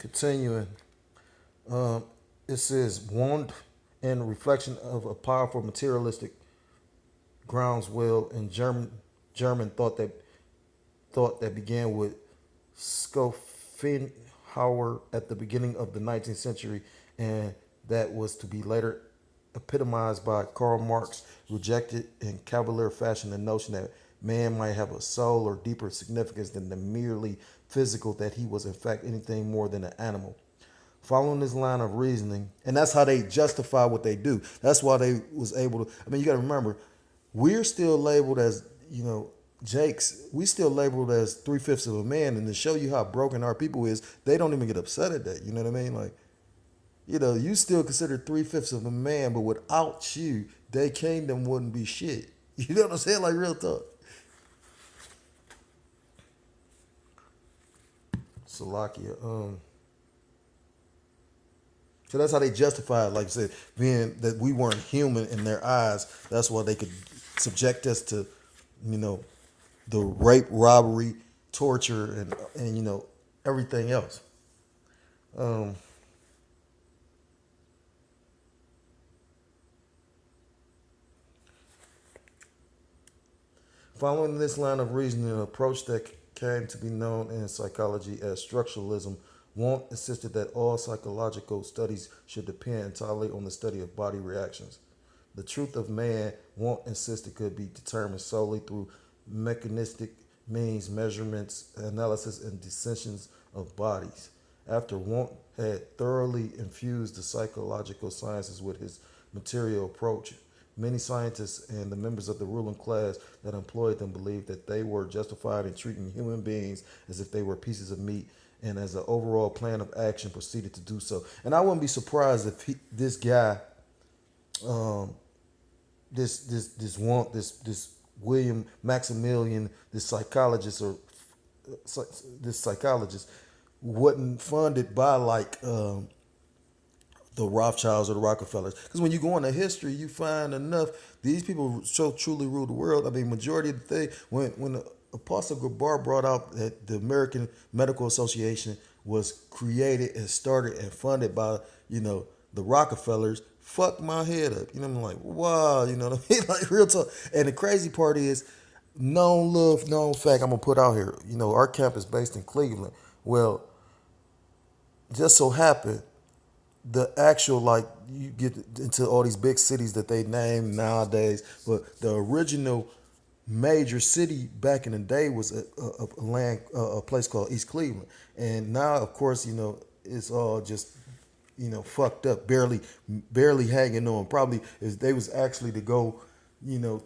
Continuing, um, it says want and reflection of a powerful materialistic groundswell in German thought that began with Schopenhauer at the beginning of the 19th century, and that was to be later epitomized by Karl Marx, rejected in cavalier fashion the notion that man might have a soul or deeper significance than the merely physical, that he was in fact anything more than an animal. Following this line of reasoning, and that's how they justify what they do. That's why they was able to. I mean, you got to remember, we're still labeled as, Jakes. We still labeled as 3/5 of a man, and to show you how broken our people is, they don't even get upset at that. You know what I mean? Like, you still considered 3/5 of a man, but without you, their kingdom wouldn't be shit. You know what I'm saying? Like real talk. Salakia. So that's how they justify it. Like I said, being that we weren't human in their eyes, that's why they could subject us to, you know, the rape, robbery, torture, and everything else. Um, Following this line of reasoning, an approach that came to be known in psychology as structuralism, Wundt insisted that all psychological studies should depend entirely on the study of body reactions. The truth of man, Wundt insisted, could be determined solely through mechanistic means, measurements, analysis, and dissensions of bodies. After Wundt had thoroughly infused the psychological sciences with his material approach, many scientists and the members of the ruling class that employed them believed that they were justified in treating human beings as if they were pieces of meat, and as an overall plan of action proceeded to do so. And I wouldn't be surprised if this guy, um, this William Maximilian, this psychologist or this psychologist, wasn't funded by like the Rothschilds or the Rockefellers. Because when you go into history, you find enough these people so truly ruled the world. I mean, majority of the thing when the Apostle Gabar brought out that the American Medical Association was created and started and funded by the Rockefellers, fucked my head up. I'm like, wow, you know what I mean? Like real talk. And the crazy part is, known fact I'm gonna put out here. Our camp is based in Cleveland. Well, just so happened the actual, like, you get into all these big cities that they name nowadays, but the original major city back in the day was a place called East Cleveland, and now of course it's all just fucked up, barely hanging on. Probably if they was actually to go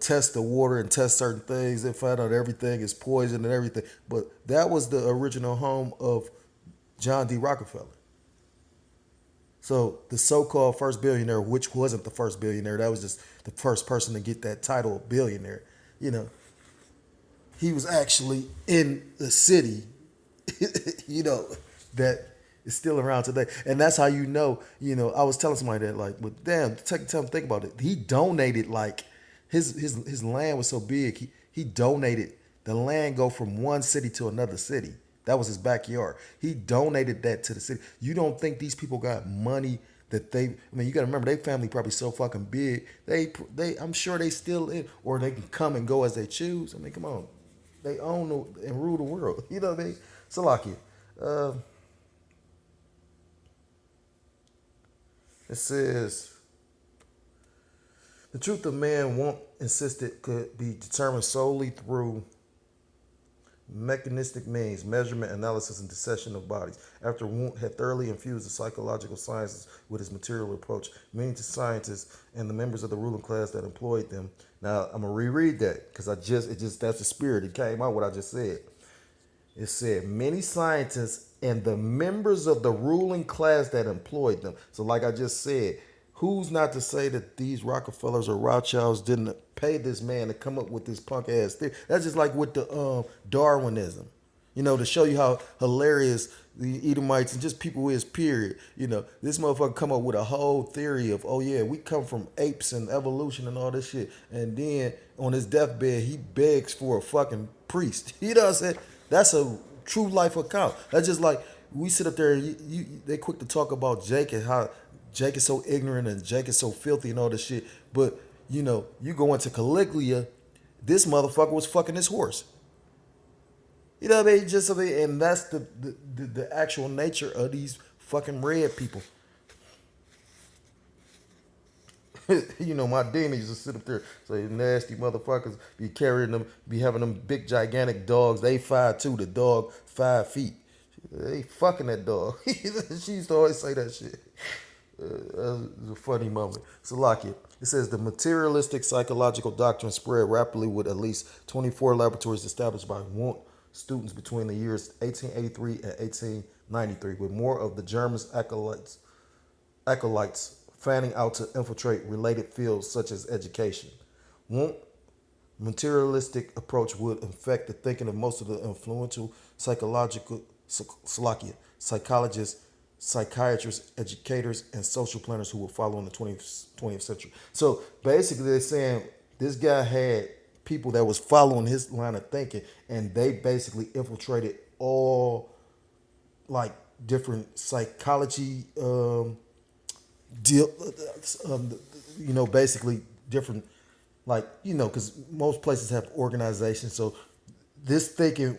test the water and test certain things, they find out everything is poison and everything. But that was the original home of John D. Rockefeller. So the so-called first billionaire, which wasn't the first billionaire, that was just the first person to get that title of billionaire. You know, he was actually in the city, that is still around today. And that's how I was telling somebody that, like, but damn, take time to think about it. He donated, like, his land was so big, he donated the land go from one city to another city. That was his backyard. He donated that to the city. You don't think these people got money that they? I mean, you got to remember, their family probably so fucking big. I'm sure they still in, or they can come and go as they choose. I mean, come on, they own and rule the world. You know what I mean? Salakia. Uh, it says the truth of man won't insisted could be determined solely through mechanistic means, measurement, analysis, and dissection of bodies. After Wundt had thoroughly infused the psychological sciences with his material approach, many scientists and the members of the ruling class that employed them. Now I'm gonna reread that because that's the spirit. It came out what I just said. It said many scientists and the members of the ruling class that employed them. So, like I just said, who's not to say that these Rockefellers or Rothschilds didn't pay this man to come up with this punk ass theory? That's just like with the Darwinism. To show you how hilarious the Edomites and just people is, period. This motherfucker come up with a whole theory of, oh yeah, we come from apes and evolution and all this shit. And then on his deathbed, he begs for a fucking priest. You know what I'm saying? That's a true life account. That's just like we sit up there. They quick to talk about Jake and how Jake is so ignorant and Jake is so filthy and all this shit. But you go into Caligula, this motherfucker was fucking his horse. You know what I mean? Just I mean, and that's the actual nature of these fucking red people. My demon used to sit up there, say nasty motherfuckers be carrying them, be having them big gigantic dogs. They 5'2", the dog 5 feet. They fucking that dog. She used to always say that shit. It's a funny moment. Salakia. It says the materialistic psychological doctrine spread rapidly with at least 24 laboratories established by Wundt students between the years 1883 and 1893, with more of the German acolytes fanning out to infiltrate related fields such as education. Wundt materialistic approach would infect the thinking of most of the influential psychologists, psychiatrists, educators, and social planners who would follow in the 20th century. So basically, they're saying this guy had people that was following his line of thinking, and they basically infiltrated all like different psychology deal, basically different, like because most places have organizations. So this thinking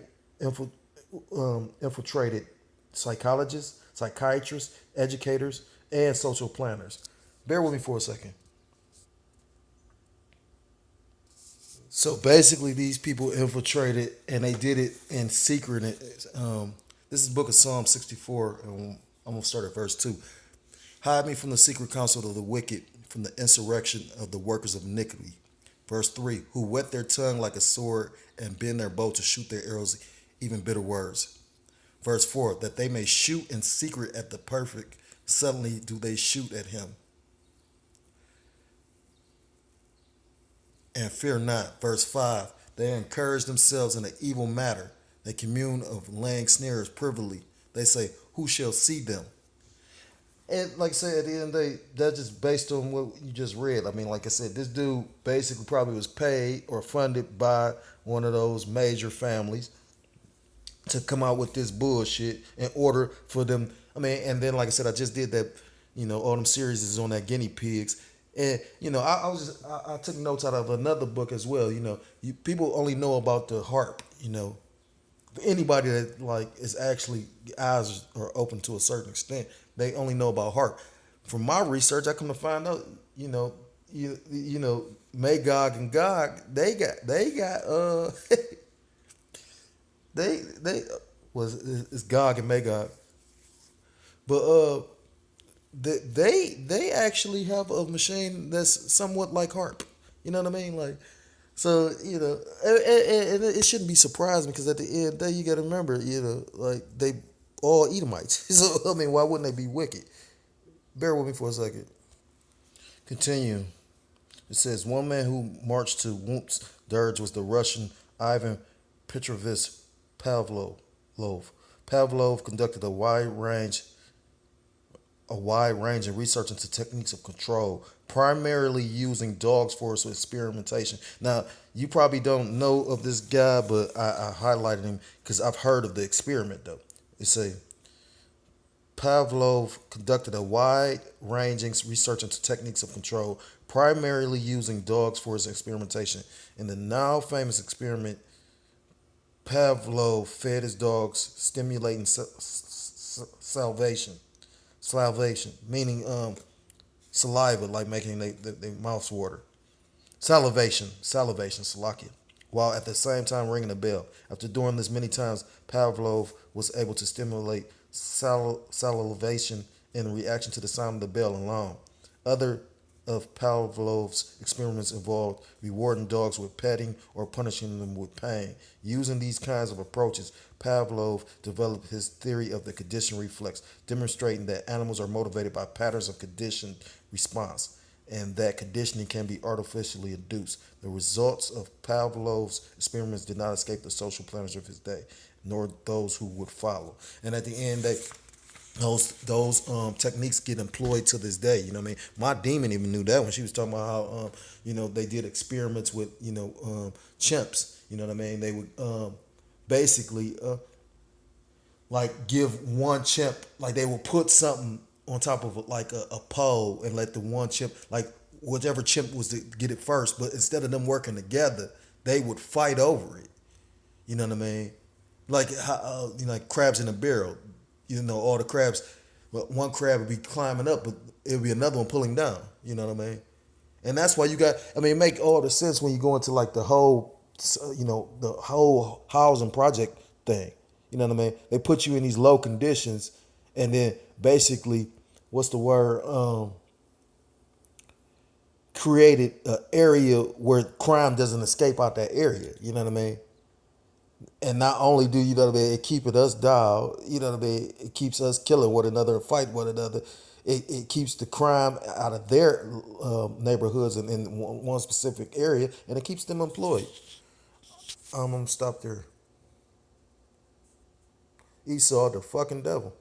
infiltrated psychologists, psychiatrists, educators, and social planners. Bear with me for a second. So basically, these people infiltrated, and they did it in secret. This is Book of Psalm 64, and I'm gonna start at verse 2. Hide me from the secret counsel of the wicked, from the insurrection of the workers of iniquity. Verse 3, who whet their tongue like a sword and bend their bow to shoot their arrows, even bitter words. Verse 4, that they may shoot in secret at the perfect, suddenly do they shoot at him. And fear not. Verse 5, they encourage themselves in an evil matter. They commune of laying snares privily. They say, who shall see them? And like I said, at the end of the day, that's just based on what you just read. I mean, like I said, this dude basically probably was paid or funded by one of those major families to come out with this bullshit in order for them. I mean, and then like I said, I just did that. All them series is on that guinea pigs, and I was just I took notes out of another book as well. People only know about the harp. Anybody that like is actually eyes are open to a certain extent, they only know about harp. From my research, I come to find out, Magog and Gog, they got they was it's Gog and Magog, but they actually have a machine that's somewhat like harp. You know what I mean? Like, so and it shouldn't be surprising because at the end of the day, you got to remember, like they all Edomites. So I mean, why wouldn't they be wicked? Bear with me for a second. Continue. It says one man who marched to Wundt's dirge was the Russian Ivan Petrovich Pavlov. Pavlov conducted a wide range of research into techniques of control, primarily using dogs for experimentation. Now, you probably don't know of this guy, but I highlighted him because I've heard of the experiment, though. It say Pavlov conducted a wide-ranging research into techniques of control, primarily using dogs for his experimentation. In the now famous experiment, Pavlov fed his dogs, stimulating salivation, meaning saliva, like making their mouths water. Salivation, salakia, while at the same time ringing a bell. After doing this many times, Pavlov was able to stimulate salivation in reaction to the sound of the bell alone. Other of Pavlov's experiments involved rewarding dogs with petting or punishing them with pain. Using these kinds of approaches, Pavlov developed his theory of the conditioned reflex, demonstrating that animals are motivated by patterns of conditioned response and that conditioning can be artificially induced. The results of Pavlov's experiments did not escape the social planners of his day, nor those who would follow. And at the end, those techniques get employed to this day. You know what I mean? My demon even knew that when she was talking about how they did experiments with chimps. You know what I mean? They would basically like give one chimp, like they will put something on top of like a pole and let the one chimp, like whichever chimp was to get it first, but instead of them working together, they would fight over it. You know what I mean? Like how, like crabs in a barrel. You know, all the crabs, but one crab would be climbing up, but it would be another one pulling down. You know what I mean? And that's why you got. I mean, it make all the sense when you go into like the whole, the whole housing project thing. You know what I mean? They put you in these low conditions, and then basically, what's the word? Created an area where crime doesn't escape out that area. You know what I mean? And not only do you know what I mean, it keeping us down. You know what I mean? It keeps us killing one another and fighting one another. It keeps the crime out of their neighborhoods and in one specific area, and it keeps them employed. I'm gonna stop there. Esau, the fucking devil.